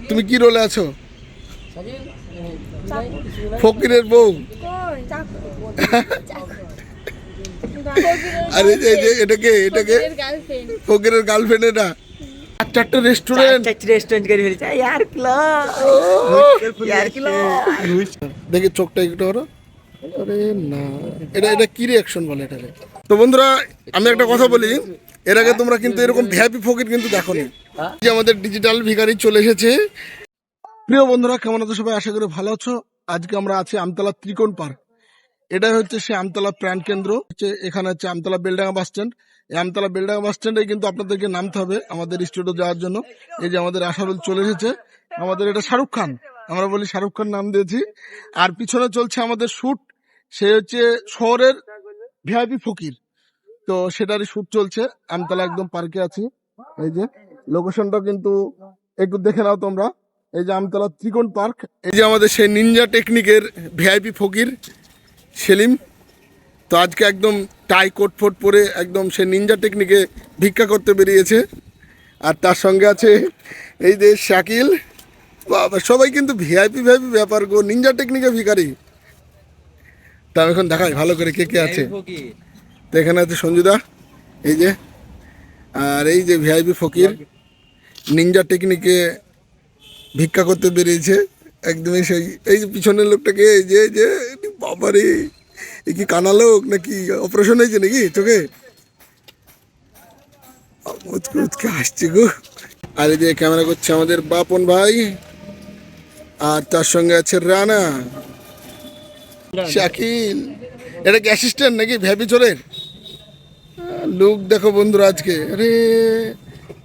তুমি কি রোলে আছো? ফকিরের বউ। আরে এটাকে ফকিরের গার্লফ্রেন্ড। এটা চারটা রেস্টুরেন্ট করে ফেলেছে यार দেখি চোখটা একটু ধরো। আরে না, এটা কি রিয়াকশন বলে এটাকে? তো বন্ধুরা, আমি একটা কথা বলি, এর আগে তোমরা কিন্তু এরকম ভিআইপি ফকির কিন্তু দেখোনি। যে আমাদের ডিজিটাল ভিখারি চলে এসেছে। প্রিয় বন্ধুরা, কেমন আছো সবাই? আশা করি ভালো আছো। আজকে আমরা আছি আমতলা ত্রিকোণ পার্ক। এটা হচ্ছে সে আমতলা প্রাণ কেন্দ্র। এখানে হচ্ছে আমতলা বেলডাঙ্গা বাস স্ট্যান্ড। এই আমতলা বেলডাঙ্গা বাস স্ট্যান্ডে কিন্তু আপনাদেরকে নামতে হবে আমাদের স্টুডিও যাওয়ার জন্য। এই যে আমাদের আশারুল চলে এসেছে। আমাদের এটা শাহরুখ খান, আমরা বলি শাহরুখ খান নাম দিয়েছি। আর পিছনে চলছে আমাদের শুট। সে হচ্ছে শহরের ভিআইপি ফকির, তো সেটারই শুট চলছে। আমতলা একদম পার্কে আছি। এই যে লোকেশনটা কিন্তু একটু দেখে নাও তোমরা। এই যে আমতলা ত্রিকোণ পার্ক। এই যে আমাদের সেই নিনজা টেকনিকের ভিআইপি ফকির সেলিম। তো আজকে একদম টাই কোট ফোট পরে একদম সে নিনজা টেকনিকে ভিক্ষা করতে বেরিয়েছে। আর তার সঙ্গে আছে এই যে শাকিল। বাবা, সবাই কিন্তু ভিআইপি ব্যাপার গো, নিনজা টেকনিকে ভিখারি। তা আমি এখন দেখাই ভালো করে কে কে আছে। তো এখানে আছে সঞ্জুদা, এই যে, আর এই যে ভিআইপি ফকির নিনজা টেকনিকে ভিক্ষা করতে বেরিয়েছে একদমই সেই। এই যে পিছনের লোকটাকে, এই যে বাবারে, এই কি কানা লোক নাকি? অপারেশন হয়েছে নাকি চোখে? হাসছে গো। আর এই যে ক্যামেরা করছে আমাদের বাপন ভাই, আর তার সঙ্গে আছে রানা, শাকিল। এটা কি অ্যাসিস্ট্যান্ট নাকি ভ্যাবি চোরের? লোক দেখো বন্ধুরা আজকে। আরে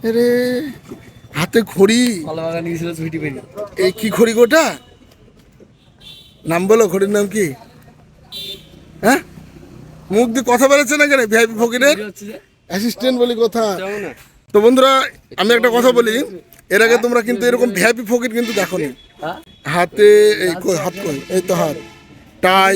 আরে, হাতে ঘড়ি। এই কি ঘড়ি গোটা? নাম বলো, ঘড়ির নাম কি? হ্যাঁ, মুখ দিয়ে কথা বেরোচ্ছে না কেন? ভিআইপি ফকিরের অ্যাসিস্ট্যান্ট বলি কথা। তো বন্ধুরা, আমি একটা কথা বলি, এর আগে তোমরা কিন্তু এরকম ভিআইপি ফকির কিন্তু দেখোনি। হাতে এই কই, হাত কই, এই তো হাত, টাই,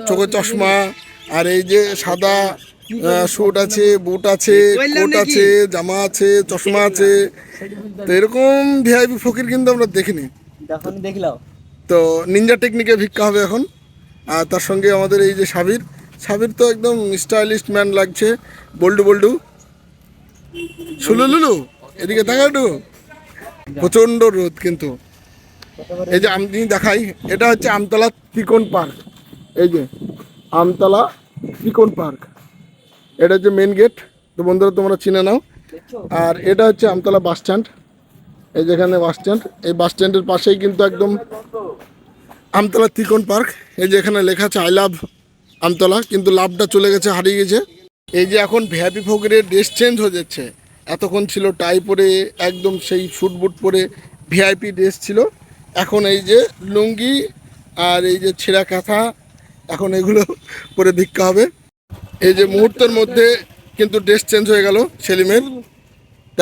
চোখে চশমা, আর এই যে সাদা শুট আছে, বুট আছে, কোট আছে, জামা আছে, চশমা আছে। তো এরকম ভিআইপি ফকির কিন্তু আমরা দেখিনি। তো নিনজা টেকনিকে ভিক্ষা হবে এখন। আর তার সঙ্গে আমাদের এই যে সাবির তো একদম স্টাইলিশ ম্যান লাগছে। বল্ডু সুলুলুলু, এদিকে দেখা একটু। প্রচণ্ড রোদ কিন্তু। এই যে আমি দেখাই, এটা হচ্ছে আমতলা ত্রিকোণ পার্ক। এই যে আমতলা ত্রিকোণ পার্ক, এটা হচ্ছে মেন গেট। তো বন্ধুরা তোমরা চিনে নাও। আর এটা হচ্ছে আমতলা বাস স্ট্যান্ড। এই যেখানে বাস স্ট্যান্ড, এই বাস স্ট্যান্ডের পাশেই কিন্তু একদম আমতলা ত্রিকোণ পার্ক। এই যে এখানে লেখা আছে আই লাভ আমতলা, কিন্তু লাভটা চলে গেছে, হারিয়ে গেছে। এই যে এখন ভিআইপি ফকিরের ড্রেস চেঞ্জ হয়ে যাচ্ছে। এতক্ষণ ছিল টাই পরে, একদম সেই স্যুট বুট পরে ভিআইপি ড্রেস ছিল। এখন এই যে লুঙ্গি আর এই যে ছেঁড়া কাঁথা, এখন এগুলো পরে ভিক্ষা হবে। এই যে মুহূর্তের মধ্যে কিন্তু ড্রেস চেঞ্জ হয়ে গেল সেলিমের।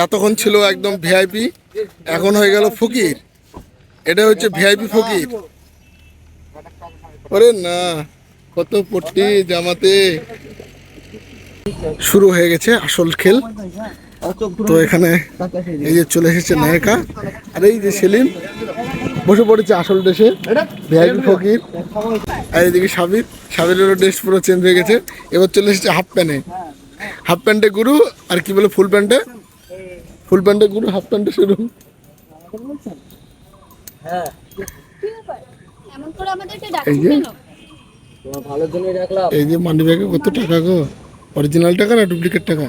এতক্ষণ ছিল একদম ভিআইপি, এখন হয়ে গেল ফকির। এটা হচ্ছে ভিআইপি ফকির। ওরে না, কত পট্টি জামাতে। শুরু হয়ে গেছে আসল খেল। তো এখানে এই যে চলে এসেছে নায়িকা, আর এই যে সেলিম বসে পড়েছে আসল ড্রেসে, ভিআইপি ফকির। আর এইদিকে সাবিরেরও ড্রেস পুরো চেঞ্জ হয়ে গেছে। এবার চলে এসেছে হাফ প্যান্টে গুরু, আর কি বলে ফুল প্যান্টে গুরু, হাফ প্যান্টে শুরু। এই যে মানি ব্যাগে কত টাকা গো? অরিজিনাল টাকা না ডুপ্লিকেট টাকা?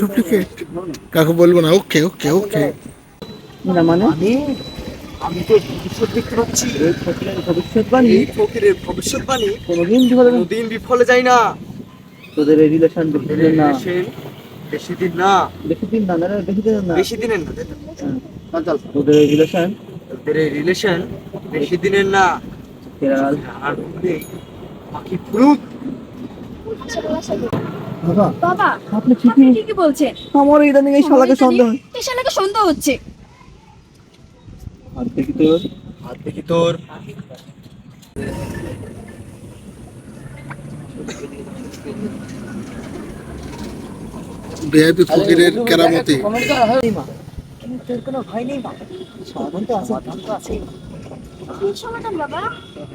ডুপ্লিকেট। কাকু বলবো না। ওকে। মানে আমি তো ভবিষ্যৎ দেখতে পাচ্ছি। ভবিষ্যৎবাণী কোনোদিন বিফলে যায় না। তোদের এই রিলেশন বেশি দিনের না। তোদের এই রিলেশন বেশি দিনের না। আর বাকি ফুরুত। বাবা, আপনি ঠিকই বলছেন। আমার ইদানিং এই শালাকে সন্দেহ হচ্ছে। হাত দেখি তোর। ভিআইপি ফকিরের কেরামতি। তোর কোনো ভয় নেই বাবা, সমাধান তো আছে, সমাধান তো আছে। কি সমাধান বাবা?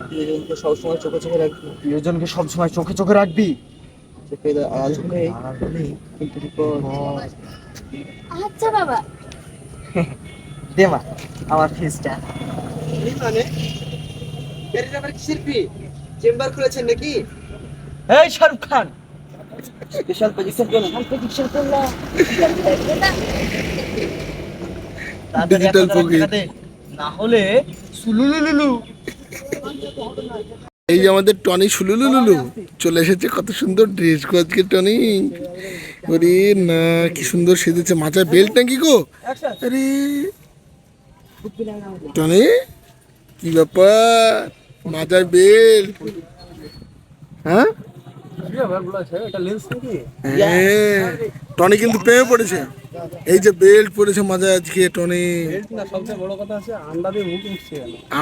প্রিয়জনকে সবসময় চোখে চোখে রাখবি, প্রিয়জনকে সবসময় চোখে চোখে রাখবি। চোখে আড়াল হলে কিন্তু বিপদ। আচ্ছা বাবা। দে মা আমার ফিসটা। মানে এর আবার কিসের ফি? চেম্বার খুলেছেন নাকি? এই শাহরুখ খান, স্পেশাল পজিশন করুন, পজিশন করলাম। ডিজিটাল ফকির। না হলে সুলুলুলুলু। এই যে আমাদের টনি সুলুলুলুলু চলে এসেছে, কত সুন্দর ড্রেস গো আজকে টনি। ওরে না, কি সুন্দর সেজেছে, মাথায় বেল্ট নাকি গো? আরে টনি, কি ব্যাপার, মাথায় বেল্ট? হ্যাঁ হ্যাঁ, টনি কিন্তু প্রেমে পড়েছে। এই যে বেল্ট পরেছে মাথায় আজকে টনি।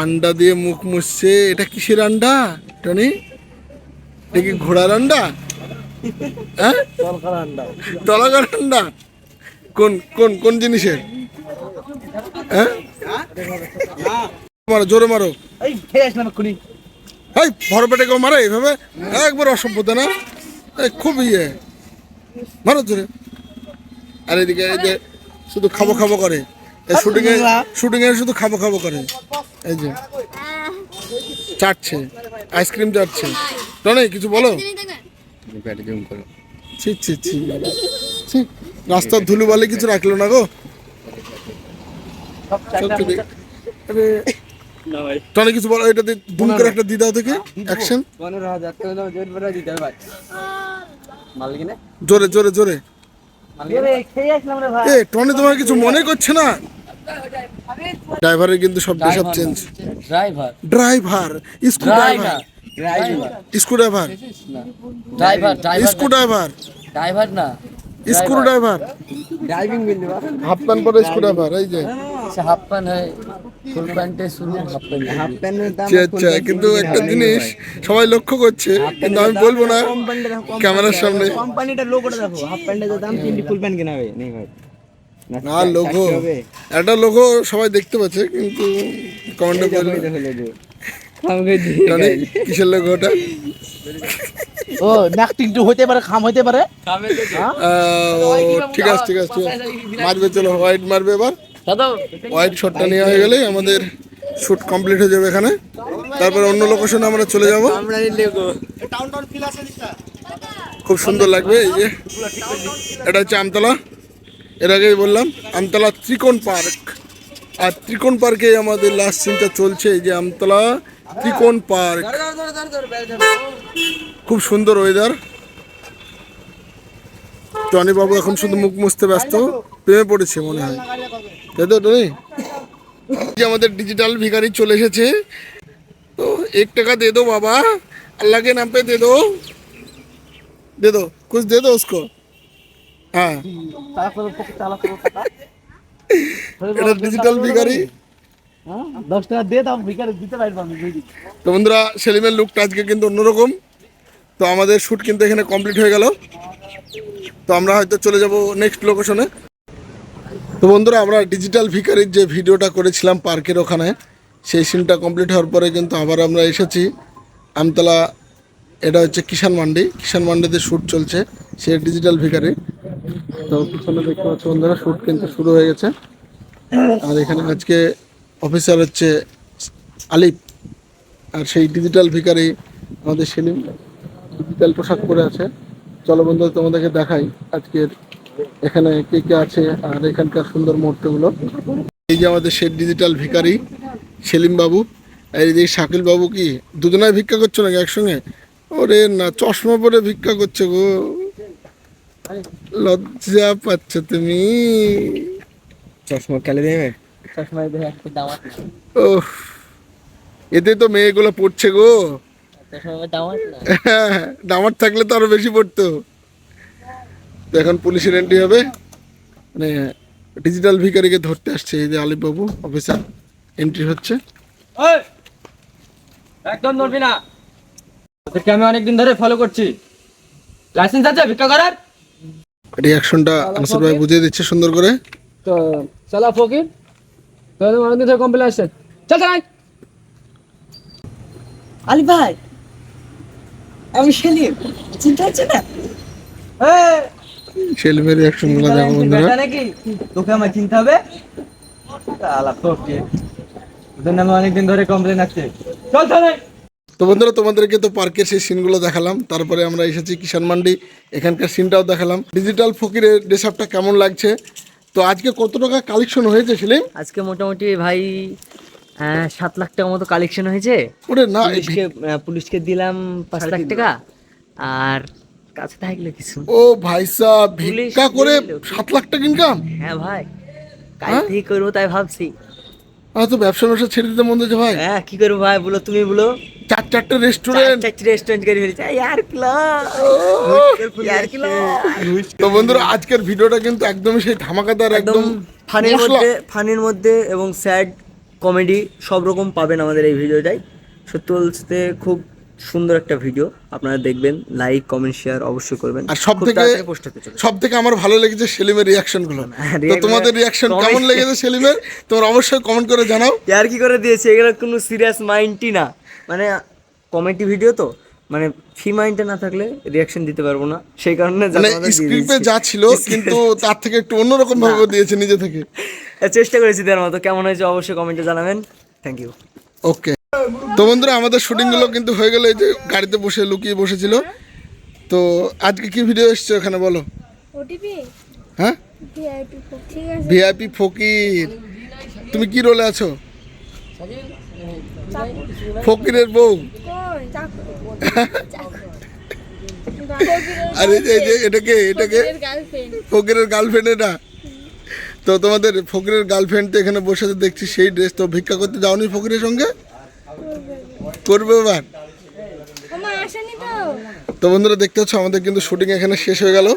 আন্ডা দিয়ে মুখ মুছছে। এটা কিসের আন্ডা টনি? এটা কি ঘোড়ার আন্ডা? হ্যাঁ, তলাকার আন্ডা। কোন কোন কোন জিনিসের? হ্যাঁ, মারো, জোরে মারো। এই খেয়ে আসলাম এক্ষুনি। এই ভর পেটে কেউ মারে এইভাবে? একবার অসভ্যতা না, খুব ইয়ে। মারো জোরে। আর এদিকে এই যে শুধু খাবো খাবো করে, শুটিং এ শুধু খাবো খাবো করে। এই যে চাটছে, আইসক্রিম চাটছে। টনি কিছু বলো। ছি ছি ছি ছি, রাস্তার ধুলো বালি কিছু রাখলো না গো। আরে টনি কিছু বলো, এটাতে দুম করে একটা দিয়ে দাও থেকে অ্যাকশন। 15,000 টাকা দাও, জোর করে দিতে হবে ভাই। মাল কিনে জোরে জোরে জোরে। খেয়ে আসলাম রে ভাই। এ টনি তোমার কিছু মনে করছে না? ড্রাইভারের কিন্তু শব্দ সব change. Driver driver, screw driver, screw driver, driver screw driver, driver না, স্ক্রু ড্রাইভার। ড্রাইভিং বিল দেবা। হাফ প্যান্ট পরে স্ক্রু ড্রাইভার। এই যে সে হাফ প্যান্ট হয়, ফুল প্যান্টে শুরু, হাফ প্যান্ট, হাফ প্যান্টের দাম। আচ্ছা, কিন্তু একটা জিনিস সবাই লক্ষ্য করছে, কিন্তু আমি বলবো না ক্যামেরার সামনে। কোম্পানিটার লোগোটা দেখো, হাফ প্যান্টের দাম 3 ফুল প্যান্ট কেনা হবে নেই ভাই। না লোগো, একটা লোগো সবাই দেখতে পাচ্ছে, কিন্তু কমেন্টে বলবে টনি কিসের লোগো ওটা? ও নাকটিং তো হতে পারে, খাম হতে পারে। ঠিক আছে ঠিক আছে, মারবে, চলো হোয়াইট মারবে এবার। হোয়াইট শটটা নেওয়া হয়ে গেলেই আমাদের শুট কমপ্লিট হয়ে যাবে এখানে। তারপর অন্য লোকেশনে আমরা চলে যাব। খুব সুন্দর লাগবে। এই যে এটা হচ্ছে আমতলা, এর আগেই বললাম আমতলা ত্রিকোণ পার্ক। আর ত্রিকোণ পার্কে আমাদের লাস্ট সিনটা চলছে। এই যে আমতলা ত্রিকোণ পার্ক, খুব সুন্দর ওয়েদার। টনি বাবু এখন শুধু মুখ মুছতে ব্যস্ত, প্রেমে পড়েছে মনে হয়, তাই তো টনি? যে আমাদের ডিজিটাল ভিখারি চলে এসেছে। তো 1 টাকা দে দো বাবা, अल्लाह के नाम पे दे दो, दे दो कुछ, दे दो उसको। হ্যাঁ, এটা ডিজিটাল ভিখারি। 10 টাকা দে দাও, ভিখারি দিতে পারবো আমি। তো বন্ধুরা, সেলিমের লুকটা আজকে কিন্তু অন্যরকম। তো আমাদের শ্যুট কিন্তু এখানে কমপ্লিট হয়ে গেল। তো আমরা হয়তো চলে যাব নেক্সট লোকেশনে। তো বন্ধুরা, আমরা ডিজিটাল ভিখারির যে ভিডিওটা করেছিলাম পার্কের ওখানে, সেই সিনটা কমপ্লিট হওয়ার পরে কিন্তু আবার আমরা এসেছি আমতলা। এটা হচ্ছে কিষান মান্ডি, কিষান মান্ডিতে শ্যুট চলছে সেই ডিজিটাল ভিখারি। তো পিছনে দেখতে পাচ্ছ বন্ধুরা, শ্যুট কিন্তু শুরু হয়ে গেছে। আর এখানে আজকে অফিসার হচ্ছে আলিফ, আর সেই ডিজিটাল ভিখারি আমাদের সেলিম ডিজিটাল পোশাক পরে আছে। চলো বন্ধু, তোমাদেরকে দেখাই আজকের এখানে কে কে আছে আর এখানকার সুন্দর মুহূর্তগুলো। এই যে আমাদের সেই ডিজিটাল ভিখারি সেলিম বাবু, আর এই যে শাকিল বাবু। কি দুজনায় ভিক্ষা করছো নাকি একসঙ্গে? ওরে না, চশমা পরে ভিক্ষা করছো গো, লজ্জা পাচ্ছ তুমি? চশমা কেলে দেবে, চশমা দেবে একটা দামাত। ও, এতে তো মেয়েগুলো পড়ছে গো। চশমা দামাত না, দামার থাকলে তো আরো বেশি পড়তো। তো এখন পুলিশের এন্ট্রি হবে, মানে ডিজিটাল ভিখারিকে ধরতে আসছে। এই যে আলিফ বাবু অফিসার, এন্ট্রি হচ্ছে। একদম নড়বি না, তোদেরকে আমি অনেকদিন ধরে ফলো করছি। লাইসেন্স আছে ভিক্ষা করার? রিয়াকশনটা আনসার ভাই বুঝিয়ে দিচ্ছে সুন্দর করে। তো চালা ফকির তোদের অনেকদিন ধরে কমপ্লেন আসছে চল চালাই আলি ভাই আমি সেলিম চিন্তা হচ্ছে না সেলিমের রিয়াকশন গুলো দেখো বন্ধুরা। নাকি তোকে আমার চিন্তা হবে চালা ফকির তোদের নামে অনেকদিন ধরে কমপ্লেন আসছে চল চালাই। তো বন্ধুরা তোমাদেরকে তো পার্কের সেই সিনগুলো দেখালাম, তারপরে আমরা এসেছি কিষান মান্ডি, এখানকার সিনটাও দেখালাম। ডিজিটাল ফকিরের ড্রেস আপটা কেমন লাগছে, তো আজকে কত টাকা কালেকশন হয়েছে সেলিম? আজকে মোটামুটি ভাই 7 লাখ টাকা মতো কালেকশন হয়েছে। ওরে না, পুলিশকে দিলাম 5 লাখ টাকা আর কাছে থাকলে কিছু। ও ভাই সাহ, ভিক্ষা করে দিল। 7 লাখ টাকা ইনকাম? হ্যাঁ ভাই, কাজ থেকে করবো তাই ভাবছি। তো ব্যবসা ছেড়ে দিতে মন হচ্ছে ভাই। হ্যাঁ কি করবো ভাই বলো, তুমি বলো। 4-4টে রেস্টুরেন্ট। রেস্টুরেন্ট করে ফেলেছি ইয়ার কিলো। তো বন্ধুরা আজকের ভিডিওটা কিন্তু একদমই সেই ধামাকাদার, একদম মশলা। ফানির মধ্যে এবং স্যাড কমেডি সব রকম পাবেন আমাদের এই ভিডিওটাই। সত্যি বলতে খুব সুন্দর একটা ভিডিও, আপনারা দেখবেন, লাইক কমেন্ট শেয়ার অবশ্যই করবেন। আর সব থেকে আমার ভালো লেগেছে সেলিমের রিয়াকশন গুলো। তো তোমাদের রিয়াকশন কেমন লেগেছে সেলিমের, তোমরা অবশ্যই কমেন্ট করে জানাও। আর কি করে দিয়েছে, এগুলো কোনো সিরিয়াস মাইন্ডই না, মানে কমেডি ভিডিও তো, মানে ফ্রি মাইন্ডে না থাকলে রিয়াকশন দিতে পারবো না, সেই কারণে মানে স্ক্রিপ্টে যা ছিল কিন্তু তার থেকে একটু অন্যরকম ভাবে দিয়েছে নিজে থেকে। চেষ্টা করেছি দেওয়ার মতো। কেমন হয়েছে অবশ্যই কমেন্টে জানাবেন। Thank you. ওকে, তো বন্ধুরা আমাদের শুটিং গুলো কিন্তু হয়ে গেল, এই যে গাড়িতে বসে লুকিয়ে বসেছিল। তো আজকে কি ভিডিও এসছে ওখানে বলো? ওটিপি হ্যাঁ, ভিআইপি ঠিক আছে। ভিআইপি ফকির, তুমি কি রোলে আছো? ফকিরের বউ। কই চাকু আর এই যে এটাকে গার্লফ্রেন্ড ফকিরের গার্লফ্রেন্ড এটা। তো তোমাদের ফকিরের গার্লফ্রেন্ড তো এখানে বসে আছে দেখছি, সেই ড্রেস। তো ভিক্ষা করতে যাওনি ফকিরের সঙ্গে? করবে এবার। আমার আসেনি তো। তো বন্ধুরা দেখতে হচ্ছে আমাদের কিন্তু শুটিং এখানে শেষ হয়ে গেল।